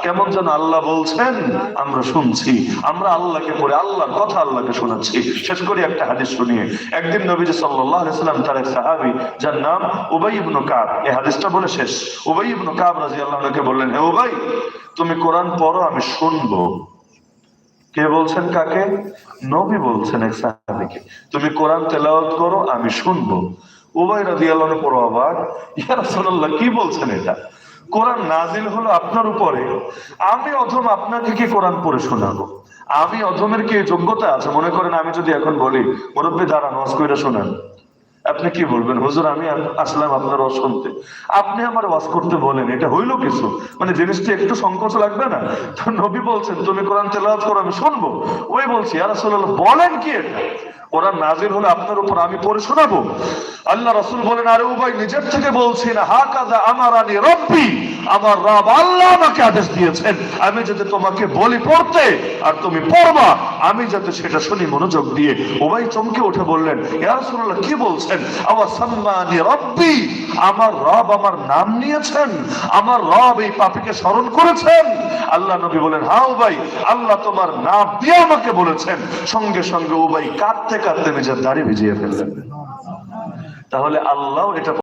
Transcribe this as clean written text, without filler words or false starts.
কেমন যেন আল্লাহ বলছেন আমরা শুনছি, আমরা আল্লাহকে পড়ে আল্লাহর কথা আল্লাহকে শোনাচ্ছি। শেষ করি একটা হাদিস শুনিয়ে। একদিন নবীজি সাল্লাল্লাহু আলাইহি ওয়াসাল্লাম তার এক সাহাবী যার নাম উবাই ইবনে কাব, এই হাদিসটা বলে শেষ। উবাই ইবনে কাব রাদিয়াল্লাহু আনহুকে বললেন, হে উবাই, তুমি কোরআন পড়ো, আমি শুনবো। কে বলছেন কাকে? নবী বলছেন এক সাহাবীকে, তুমি কোরআন তেলাওয়াত করো, আমি শুনবো। উবাই রাদিয়াল্লাহু আনহু পড়ো আবার, ইয়া রাসূলুল্লাহ কি বলছেন এটা? কোরআন নাজিল হলো আপনার উপরে, আমি অধম আপনাকে কি কোরআন পড়ে শোনাবো? আমি অধমের কি যোগ্যতা আছে? মনে করেন আমি যদি এখন বলি মুরব্বী দাঁড়ান ওয়াজ কইরা শোনান, আপনি কি বলবেন? হুজুর আমি আসলাম আপনার ওয়াজ শুনতে, আপনি আমার ওয়াজ করতে বলেন, এটা হইলো কিছু? মানে জিনিসটা একটু সংকোচ লাগবে না? তো নবী বলছেন তুমি কোরআন তেলাওয়াত করো, আমি শুনবো। ওই বলছি ইয়া রাসূলুল্লাহ বলেন কি এটা? কোরআন নাজিল হলো আপনার উপর, আমি পড়ে শোনাবো? আল্লাহ রাসূল বলেন, আরে উবাই নিজের থেকে বলছি না, হাকাযা আমারানি রব্বি, আমার রব আল্লাহ আমাকে আদেশ দিয়েছেন আমি যাতে তোমাকে বলি পড়তে আর তুমি পড়বা, আমি যাতে সেটা শুনি মনোযোগ দিয়ে। উবাই চমকে উঠে বললেন, ইয়া রাসূলুল্লাহ কি বলছেন? আওয়া সাম্মানি রব্বি, আমার রব আমার নাম নিয়েছেন, আমার রব এই পাপীকে স্মরণ করেছেন। আল্লাহ নবী বলেন, হ্যাঁ উবাই, আল্লাহ তোমার নাম দিয়ে আমাকে বলেছেন। সঙ্গে সঙ্গে উবাই কাঁদতে কাঁদতে নিজের দাড়ি ভিজিয়ে ফেললেন। তাহলে আল্লাহ এটা